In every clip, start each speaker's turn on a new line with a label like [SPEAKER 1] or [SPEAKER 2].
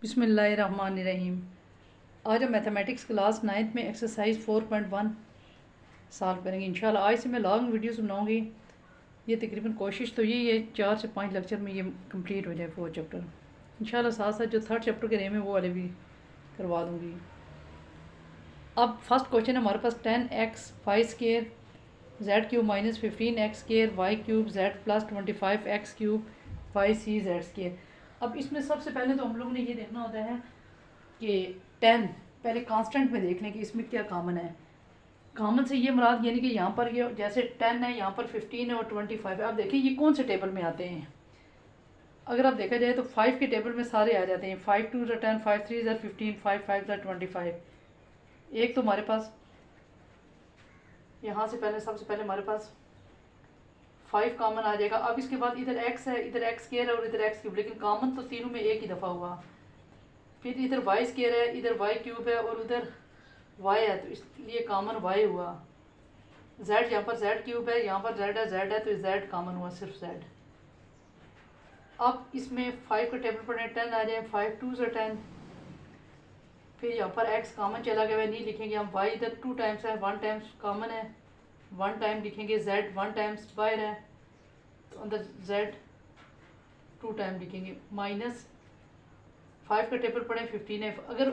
[SPEAKER 1] बिस्मिल्लाहिर्रहमानिर्रहीम। आज हम मैथमेटिक्स क्लास 9th में एक्सरसाइज 4.1 सॉल्व करेंगे इंशाल्लाह। आज से मैं लॉन्ग वीडियोस बनाऊंगी। ये तकरीबन कोशिश तो यही है 4 से 5 लेक्चर में ये कंप्लीट हो जाए 4 चैप्टर इंशाल्लाह। साथ साथ जो 3rd चैप्टर के रेम है वो वाले भी करवा दूँगी। अब फर्स्ट क्वेश्चन है हमारे पास 10x Y square Z cube minus 15x square Y cube Z plus 25x cube Y C Z square. अब इसमें सबसे पहले तो हम लोग ने ये देखना होता है कि 10 पहले कांस्टेंट में देख लें कि इसमें क्या कॉमन है। कॉमन से ये मुराद यानी कि यहाँ पर ये जैसे 10 है, यहाँ पर 15 है और 25 है। आप देखिए ये कौन से टेबल में आते हैं। अगर आप देखा जाए तो 5 के टेबल में सारे आ जाते हैं। 5 2 ज़ा 10, 5 3 ज़ा 15, 5 5 ज़ा 25। एक तो हमारे पास यहाँ से पहले सबसे पहले हमारे पास 5 कॉमन आ जाएगा। अब इसके बाद इधर x है, इधर x स्क्वायर है और इधर x क्यूब, लेकिन कॉमन तो तीनों में एक ही दफ़ा हुआ। फिर इधर y स्क्वायर है, इधर y क्यूब है और उधर y है, तो इसलिए कॉमन y हुआ। z यहाँ पर z क्यूब है, यहाँ पर z है तो z कॉमन हुआ, सिर्फ z। अब इसमें 5 का टेबल पढ़े 10 आ जाए, 5 2 ज़ा 10। फिर यहाँ पर x कॉमन चला गया, नहीं लिखेंगे हम। y इधर 2 टाइम्स है, 1 टाइम्स कॉमन है, 1 टाइम लिखेंगे। z 1 टाइम्स बाहर है तो अंदर z 2 टाइम लिखेंगे। माइनस 5 का टेबल पढ़े 15 है। अगर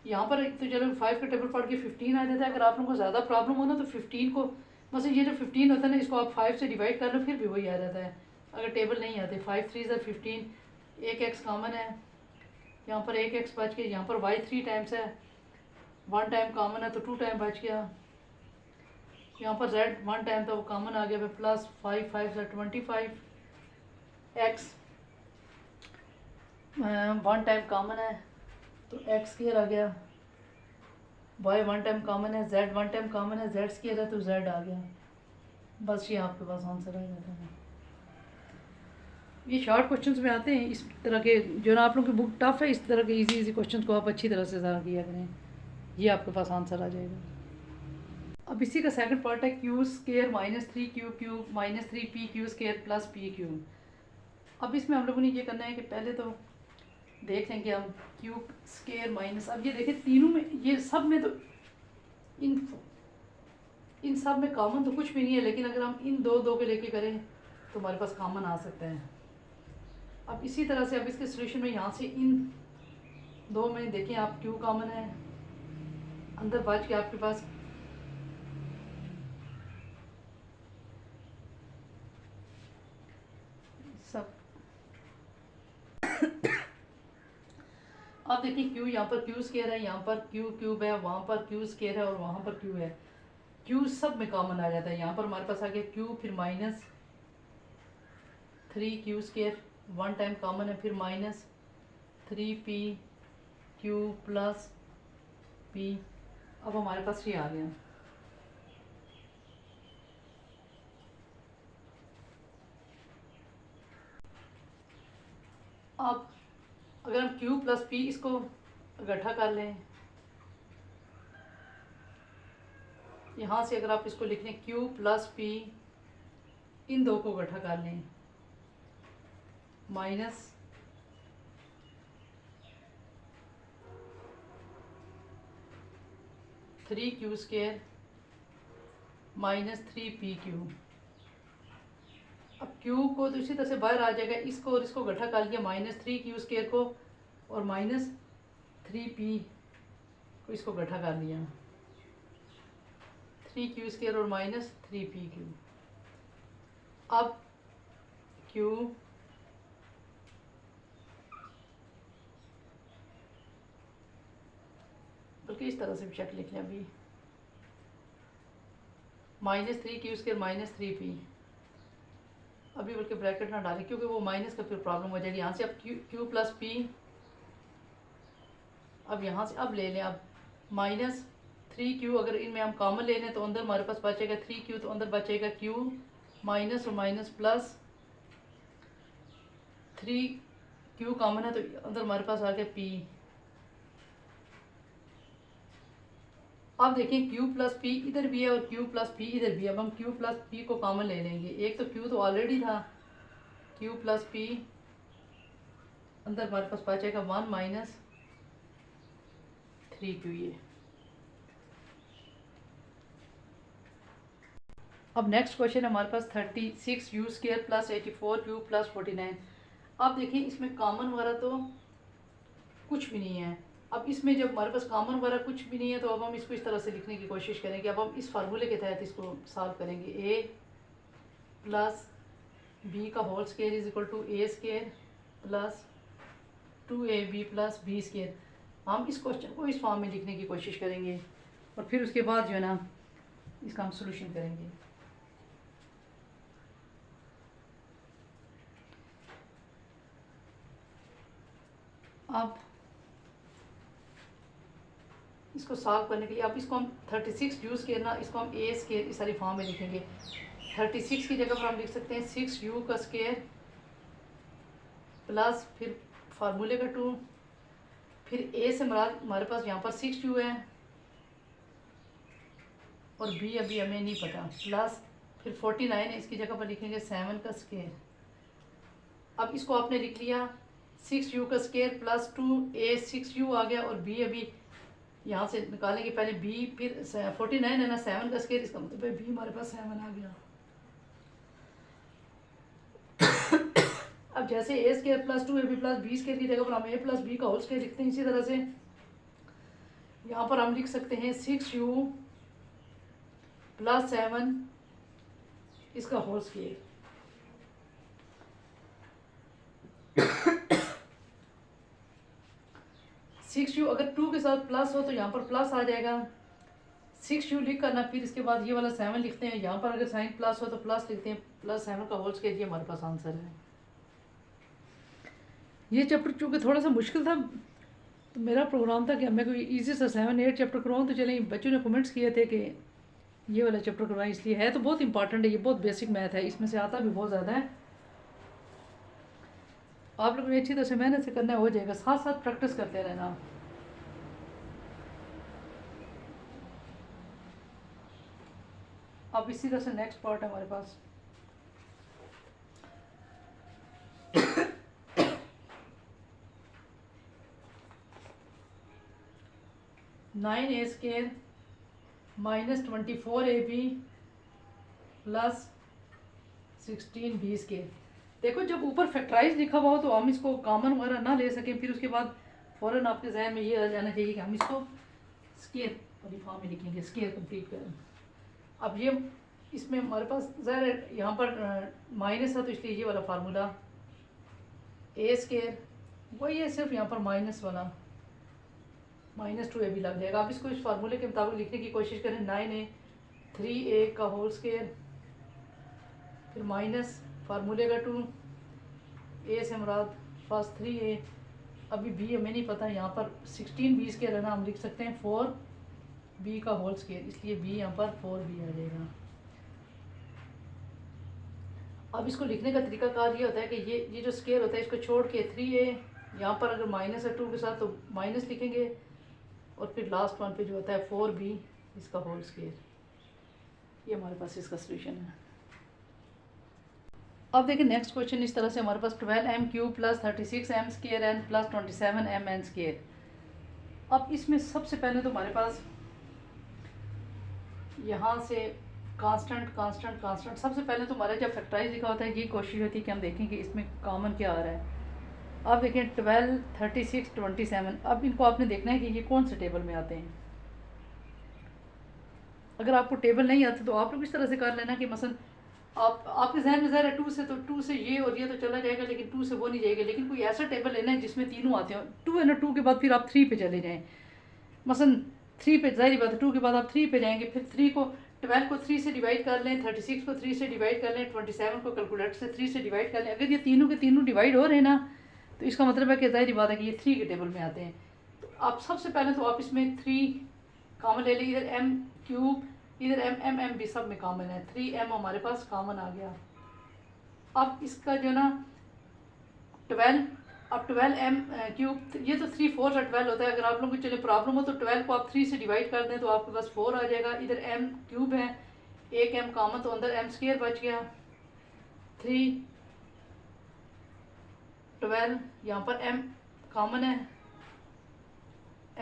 [SPEAKER 1] यहाँ पर तो चलो 5 का टेबल पढ़ के 15 आ जाता है। अगर आप लोगों को ज़्यादा प्रॉब्लम हो ना तो 15 को बस ये जो 15 होता है ना, इसको आप 5 से डिवाइड कर लो, फिर भी वही आ जाता है। अगर टेबल नहीं आते 5 3 ज़ा 15, एक x कॉमन है, यहाँ पर एक x बच गया। यहाँ पर y 3 टाइम्स है, 1 टाइम कॉमन है तो 2 टाइम बच गया। यहाँ पर z 1 टाइम था वो कॉमन आ गया, प्लस 5 5 ज़ा 25, x 1 टाइम कॉमन है तो x स्क्वायर आ गया। y 1 टाइम कॉमन है, z 1 टाइम कॉमन है, z स्क्वायर है तो z आ गया। बस ये आपके पास आंसर आ जाता है। ये शॉर्ट क्वेश्चंस में आते हैं इस तरह के, जो ना आप लोगों की बुक टफ है, इस तरह के इजी इजी क्वेश्चंस को आप अच्छी तरह से ज़रा किया करें, ये आपके पास आंसर आ जाएगा। अब इसी का सेकंड पार्ट है Q square minus 3 Q cube minus 3 P Q square plus P cube. अब इसमें हम लोगों ने ये करना है कि पहले तो देख लेंगे हम क्यूब स्क्वायर माइनस। अब ये देखें तीनों में, ये सब में तो इन सब में कॉमन तो कुछ भी नहीं है, लेकिन अगर हम इन दो दो के लेके करें तो हमारे पास कॉमन आ सकते हैं। अब इसी तरह से अब इसके सोल्यूशन में यहाँ से इन दो में देखें आप क्यू कॉमन है, अंदर बच के आपके पास सब। अब देखिए क्यू यहाँ पर क्यू स्क्वायर है, यहाँ पर क्यू क्यूब है, वहाँ पर क्यू स्क्वायर है और वहाँ पर क्यू है। क्यू सब में कॉमन आ जाता है। यहाँ पर हमारे पास आ गया क्यू, फिर minus 3 Q square 1 time common है, फिर minus 3 P Q plus P. अब हमारे पास ये आ गया। अब अगर हम क्यू प्लस पी इसको इकट्ठा कर लें, यहाँ से अगर आप इसको लिख लें क्यू प्लस पी, इन दो को इकट्ठा कर लें, minus 3 Q square minus 3 P Q. अब क्यू को तो इसी तरह से बाहर आ जाएगा, इसको और इसको इकट्ठा कर लिया, माइनस 3 क्यू स्क्वायर को और माइनस 3 पी को इसको इकट्ठा कर लिया, 3 क्यू स्क्वायर और माइनस 3 पी क्यू। अब क्यू बल्कि इस तरह से भी चेक लिख लें अभी, minus 3 Q square minus 3 P. अभी बल्कि ब्रैकेट ना डालें क्योंकि वो माइनस का फिर प्रॉब्लम हो जाएगी। यहाँ से अब क्यू प्लस पी, अब यहाँ से अब ले लें, अब माइनस 3 क्यू, अगर इनमें हम कॉमन ले लें तो अंदर हमारे पास बचेगा 3 क्यू, तो अंदर बचेगा क्यू माइनस और माइनस प्लस 3 क्यू कॉमन है तो अंदर हमारे पास आ गया पी। अब देखिए क्यू प्लस पी इधर भी है और क्यू प्लस पी इधर भी है। अब हम क्यू प्लस पी को कॉमन ले लेंगे। एक तो क्यू तो ऑलरेडी था, क्यू प्लस पी अंदर हमारे पास बचेगा 1 माइनस 3q ये। अब नेक्स्ट क्वेश्चन हमारे पास 36u² प्लस 84q प्लस 49। अब देखिए इसमें कॉमन वगैरह तो कुछ भी नहीं है। अब इसमें जब हमारे पास कॉमन वगैरह कुछ भी नहीं है तो अब हम इसको इस तरह से लिखने की कोशिश करेंगे। अब हम इस फार्मूले के तहत इसको सॉल्व करेंगे। a प्लस बी का whole square is equal to a square plus 2ab plus b square. हम इस क्वेश्चन को इस फॉर्म में लिखने की कोशिश करेंगे और फिर उसके बाद जो है ना इसका हम सोल्यूशन करेंगे। अब इसको सॉल्व करने के लिए अब इसको हम 36 यूज़ किया ना, इसको हम ए स्क्वायर इस सारी फॉर्म में लिखेंगे। 36 की जगह पर हम लिख सकते हैं 6u का स्क्वायर प्लस फिर फार्मूले का 2, फिर ए से हमारे पास यहाँ पर 6u है और बी अभी हमें नहीं पता, प्लस फिर 49 है, इसकी जगह पर लिखेंगे 7 का स्क्वायर। अब इसको आपने लिख लिया 6u का स्क्वायर प्लस 2a 6u आ गया और b अभी यहाँ से निकालेंगे पहले b, फिर 49 है ना 7 का स्क्वायर, इसका मतलब है b हमारे पास 7 आ गया। अब जैसे a square plus 2ab plus b square की जगह पर हम a प्लस b का होल स्क्वायर लिखते हैं, इसी तरह से यहाँ पर हम लिख सकते हैं 6u प्लस 7 इसका होल स्क्वायर। 6u अगर 2 के साथ प्लस हो तो यहाँ पर प्लस आ जाएगा। 6u लिख करना, फिर इसके बाद ये वाला 7 लिखते हैं, यहाँ पर अगर साइन प्लस हो तो प्लस लिखते हैं, प्लस 7 का होल स्क्वायर। ये हमारे पास आंसर है। ये चैप्टर चूँकि थोड़ा सा मुश्किल था तो मेरा प्रोग्राम था कि मैं कोई इजी सा 7-8 चैप्टर करवाऊँ, तो चलें बच्चों ने कमेंट्स किए थे कि ये वाला चैप्टर करवाएं, इसलिए है तो बहुत इंपॉर्टेंट है, ये बहुत बेसिक मैथ है, इसमें से आता भी बहुत ज़्यादा है। आप लोगों ने अच्छी तरह से मेहनत से करना हो जाएगा, साथ साथ प्रैक्टिस करते रहना। अब इसी तरह से नेक्स्ट पार्ट है हमारे पास। (9a square minus 24ab plus 16b square. देखो जब ऊपर फैक्टराइज लिखा हुआ हो तो हम इसको कॉमन वगैरह ना ले सकें, फिर उसके बाद फ़ौरन आपके जहन में ये आ जाना चाहिए कि हम इसको स्क्वायर वाली फॉर्म में लिखेंगे, स्क्वायर कंप्लीट करें। अब ये इसमें हमारे पास ज़ाहिर यहाँ पर माइनस है तो इसलिए ये वाला फार्मूला a स्क्वायर वही है, सिर्फ यहाँ पर माइनस वाला -2ab लग जाएगा। आप इसको इस फार्मूले के मुताबिक लिखने की कोशिश करें। 9a 3a का होल स्क्वायर फिर माइनस फार्मूले का 2, a से मुराद फर्स्ट 3a, अभी b हमें नहीं पता, यहाँ पर 16b स्क्वायर है ना, हम लिख सकते हैं 4b का होल स्क्वायर, इसलिए b यहाँ पर 4b आ जाएगा। अब इसको लिखने का तरीकाकार ये होता है कि ये जो स्क्वायर होता है इसको छोड़ के 3a, यहाँ पर अगर माइनस है 2 के साथ तो माइनस लिखेंगे और फिर लास्ट वन पे जो होता है 4b इसका होल स्क्वायर। ये हमारे पास इसका सोल्यूशन है। अब देखिए नेक्स्ट क्वेश्चन इस तरह से हमारे पास 12m³ plus 36m square n plus 27mn square. अब इसमें सबसे पहले तो हमारे पास यहाँ से कांस्टेंट कांस्टेंट कांस्टेंट, सबसे पहले तो हमारा जब फैक्टराइज लिखा होता है ये कोशिश होती है कि हम देखें कि इसमें कॉमन क्या आ रहा है। अब देखें 12, 36, 27, अब इनको आपने देखना है कि ये कौन से टेबल में आते हैं। अगर आपको टेबल नहीं आते तो आप लोग इस तरह से कर लेना कि मसलन आपके जहन में ज़रा 2 से तो 2 से ये और ये तो चला जाएगा, लेकिन 2 से वो नहीं जाएगा, लेकिन कोई ऐसा टेबल लेना है जिसमें तीनों आते हो। 2 है ना, 2 के बाद फिर आप 3 पे चले जाएँ, मसलन 3 पे, ज़ाहिर बात है 2 के बाद आप 3 पे जाएंगे, फिर 12 को 3 से डिवाइड कर लें, 36 को 3 से डिवाइड कर लें, 27 को कैलकुलेटर से 3 से डिवाइड कर लें। अगर ये तीनों के तीनों डिवाइड हो रहे हैं ना तो इसका मतलब है कि ज़ाहिर बात है कि ये 3 के टेबल में आते हैं। तो आप सबसे पहले तो आप इसमें 3 कॉमन ले लें, इधर m³ इधर m भी सब में कॉमन है, 3m हमारे पास कॉमन आ गया। अब इसका जो ना 12, अब 12m³, ये तो 3 4 से 12 होता है। अगर आप लोगों को चले प्रॉब्लम हो तो 12 को आप 3 से डिवाइड कर दें तो आपके पास 4 आ जाएगा। इधर m³ है, एक m कॉमन तो अंदर m² बच गया 3, 12, यहाँ पर m कॉमन है,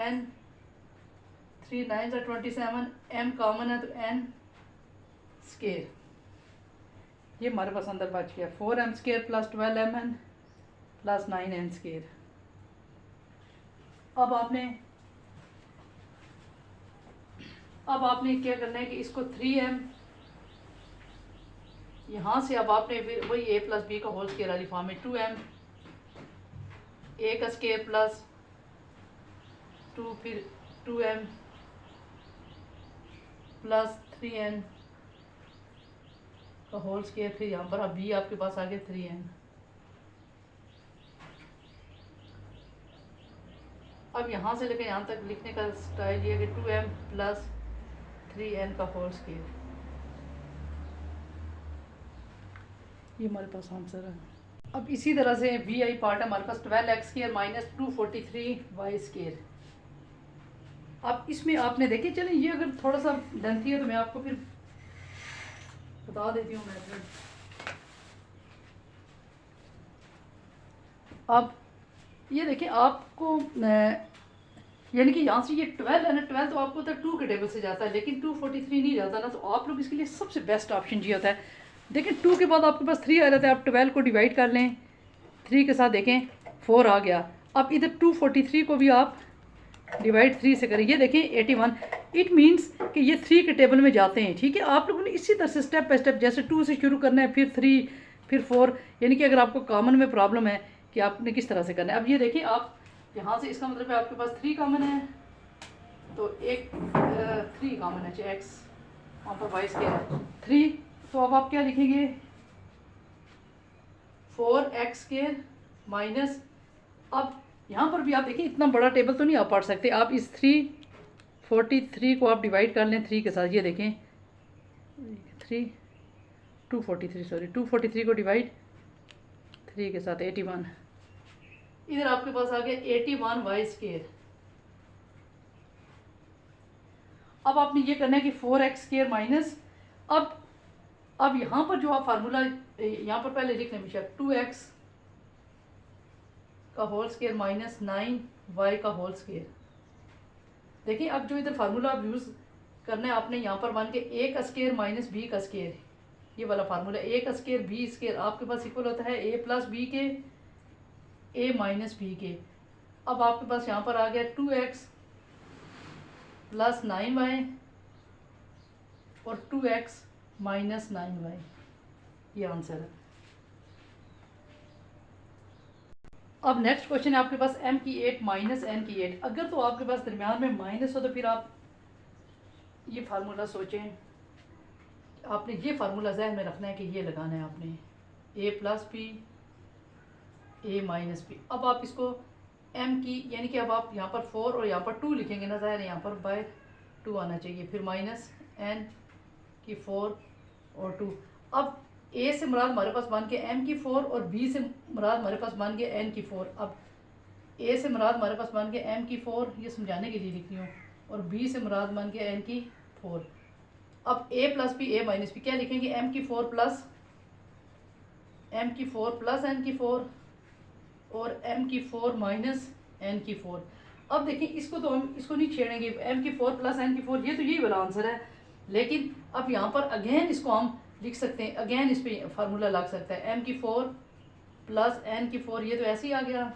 [SPEAKER 1] n 3 9 27, m कॉमन है तो n स्केयर, ये हमारे पास अंदर बच गया 4m square plus 12mn plus 9n square. अब आपने क्या करना है कि इसको 3m यहाँ से अब आपने फिर वही a प्लस बी का होल स्केयर वाली फॉर्म में 2m a का स्केयर प्लस 2 फिर 2m प्लस 3n का होल स्केयर, फिर यहाँ पर अब b आपके पास आ गया 3n। अब यहाँ से लेकर यहाँ तक लिखने का स्टाइल ये कि 2m प्लस 3n का होल स्केयर, ये हमारे पास आंसर है। अब इसी तरह से बी आई पार्ट है हमारे पास 12x square minus 243y square. अब इसमें आपने देखे, चलें ये अगर थोड़ा सा लेंथी है तो मैं आपको फिर बता देती हूँ मैं। अब ये देखिए आपको यानी कि यहाँ से ये 12 है ना, 12 तो आपको होता है 2 के टेबल से जाता है, लेकिन 243 नहीं जाता ना, तो आप लोग इसके लिए सबसे बेस्ट ऑप्शन ये होता है, देखें 2 के बाद आपके पास 3 आ जाता है, आप 12 को डिवाइड कर लें 3 के साथ, देखें 4 आ गया। अब इधर 243 को भी आप डिवाइड 3 से करें, ये देखें 81, इट मीन्स कि ये 3 के टेबल में जाते हैं। ठीक है, आप लोगों ने इसी तरह से स्टेप बाय स्टेप जैसे 2 से शुरू करना है, फिर 3, फिर 4, यानी कि अगर आपको कॉमन में प्रॉब्लम है कि आपने किस तरह से करना है। अब ये देखिए आप यहाँ से, इसका मतलब है आपके पास 3 कॉमन है, तो एक 3 कॉमन है, x वहाँ पर y स्केयर है 3, तो अब आप क्या लिखेंगे 4x स्केयर माइनस, अब यहाँ पर भी आप देखिए इतना बड़ा टेबल तो नहीं आप पढ़ सकते, आप इस 343 को आप डिवाइड कर लें 3 के साथ, ये देखें 243 को डिवाइड 3 के साथ 81, इधर आपके पास आ गया 81y स्केयर। अब आपने ये करना है कि 4x स्केयर माइनस, अब यहाँ पर जो आप फार्मूला यहाँ पर पहले लिख लें बेशक 2x का होल स्केयर माइनस 9y का होल स्केयर। देखिए अब जो इधर फार्मूला आप यूज़ करना है आपने यहाँ पर मान के a का स्केयर माइनस b का स्केयर, ये वाला फार्मूला a का स्केयर b स्केयर आपके पास इक्वल होता है a प्लस b के a माइनस b के। अब आपके पास यहाँ पर आ गया 2x प्लस 9y और 2x माइनस 9y, ये आंसर है। अब नेक्स्ट क्वेश्चन है आपके पास m की 8 माइनस n की 8। अगर तो आपके पास दरमियान में माइनस हो तो फिर आप ये फार्मूला सोचें, आपने ये फार्मूला जहन में रखना है कि ये लगाना है आपने a plus B a minus B. अब आप इसको m की, यानी कि अब आप यहाँ पर 4 और यहाँ पर 2 लिखेंगे ना, ज़ाहिर है यहाँ पर बाय 2 आना चाहिए, फिर माइनस n की 4 और 2। अब a से मुराद हमारे पास मान के m की 4 और b से मुराद हमारे पास मान के n की 4। अब a से मुराद हमारे पास मान के m की 4, ये समझाने के लिए लिख रही हूँ, और b से मुराद मान के n की 4। अब a plus B a minus B क्या लिखेंगे, m की 4 प्लस n की 4 और m की 4 माइनस n की 4। अब देखिए इसको तो हम इसको नहीं छेड़ेंगे, m की 4 प्लस n की 4, ये तो यही वाला आंसर है, लेकिन अब यहाँ पर अगेन इसको हम लिख सकते हैं, अगेन इस पर फार्मूला लग सकता है m की 4 प्लस n की 4, ये तो ऐसे ही आ गया,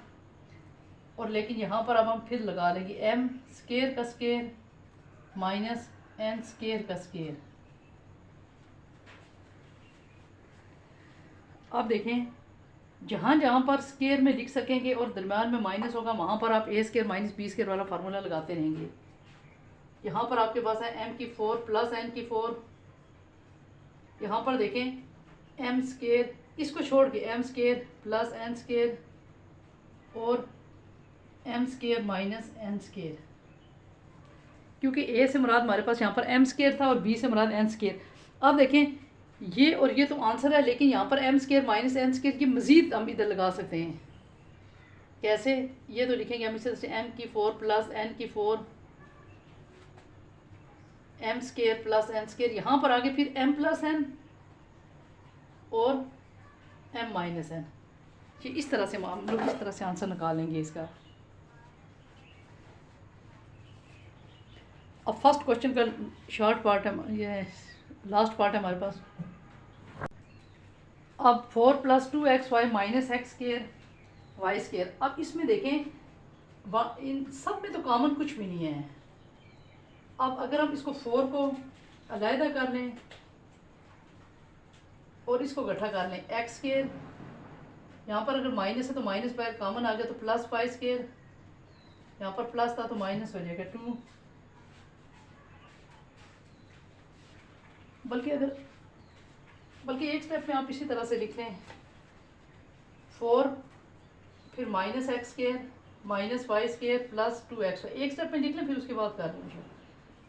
[SPEAKER 1] और लेकिन यहाँ पर अब हम फिर लगा लेंगे m स्केयर का स्केयर माइनस n स्केयर का स्केयर। आप देखें जहाँ जहाँ पर स्केयर में लिख सकेंगे और दरम्यान में माइनस होगा, वहाँ पर आप a square minus b square वाला फार्मूला लगाते रहेंगे। यहाँ पर आपके पास है m की 4 प्लस n की 4, यहाँ पर देखें m स्केयर, इसको छोड़ के m square plus n square और m square minus n square, क्योंकि a से मुराद हमारे पास यहाँ पर m स्केयर था और b से मुराद n स्केयर। अब देखें ये और ये तो आंसर है, लेकिन यहाँ पर m square minus n square की मज़ीद हम इधर लगा सकते हैं। कैसे, ये तो लिखेंगे हम इसे m की 4 प्लस n की 4, m square plus n square, यहाँ पर आगे फिर m प्लस n और m माइनस n, कि इस तरह से हम लोग इस तरह से आंसर निकालेंगे इसका। अब फर्स्ट क्वेश्चन का शॉर्ट पार्ट है, ये लास्ट पार्ट है हमारे पास। अब 4 + 2xy - x² y²। अब इसमें देखें इन सब में तो कॉमन कुछ भी नहीं है। अब अगर हम इसको 4 को अलहदा कर लें और इसको इकट्ठा कर लें, x², यहाँ पर अगर माइनस है तो माइनस बाहर कॉमन आ गया तो +y², यहाँ पर प्लस था तो माइनस हो जाएगा 2। बल्कि एक स्टेप में आप इसी तरह से लिख लें, 4 फिर -x² -y² + 2x। एक स्टेप में लिख लें, फिर उसके बाद कर लें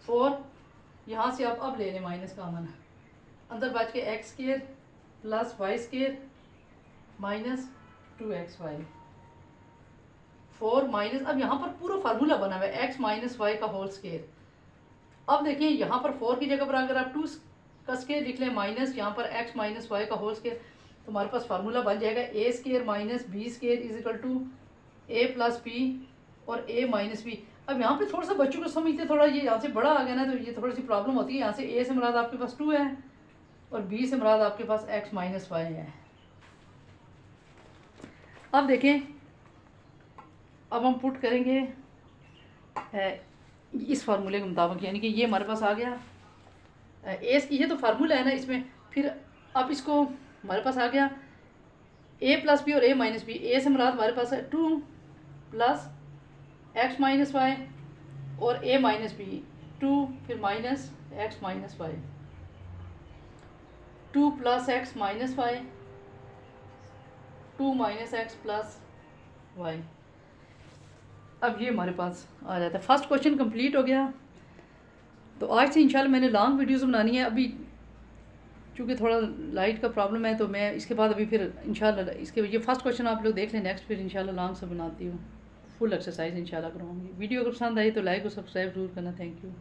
[SPEAKER 1] 4। यहाँ से आप अब ले लें माइनस कॉमन, अंदर बच के x² + y² - 2xy। 4 माइनस, अब यहाँ पर पूरा फार्मूला बना हुआ है x - y का होल स्क्वायर। अब देखिए यहाँ पर 4 की जगह पर अगर आप 2 का स्क्वायर लिख लें माइनस यहाँ पर x - y का होल स्क्वायर, तो हमारे पास फार्मूला बन जाएगा a² - b² = a + b और a - b। अब यहाँ पे थोड़ा सा बच्चों को समझते, थोड़ा ये यहाँ से बड़ा आ गया ना, तो ये थोड़ी सी प्रॉब्लम होती है। यहाँ से a से मुराद आपके पास 2 है और b से मुराद आपके पास x - y है। अब देखें, अब हम पुट करेंगे इस फार्मूले के मुताबिक, यानी कि ये हमारे पास आ गया ये तो फार्मूला है ना इसमें। फिर अब इसको हमारे पास आ गया a + b और a - b। a से मुराद हमारे पास है 2 + x - y और a - b 2 फिर minus x - y, 2 + x - y 2 - x + y। अब ये हमारे पास आ जाता है। फर्स्ट क्वेश्चन कंप्लीट हो गया। तो आज से इंशाल्लाह मैंने लॉन्ग वीडियोस बनानी है। अभी चूँकि थोड़ा लाइट का प्रॉब्लम है तो मैं इसके बाद अभी फिर इंशाल्लाह इसके ये फर्स्ट क्वेश्चन आप लोग देख लें, नेक्स्ट फिर इंशाल्लाह लॉन्ग से बनाती हूँ, फुल एक्सरसाइज इंशाल्लाह करवाऊँगी। वीडियो अगर पसंद आई तो लाइक और सब्सक्राइब जरूर करना। Thank you.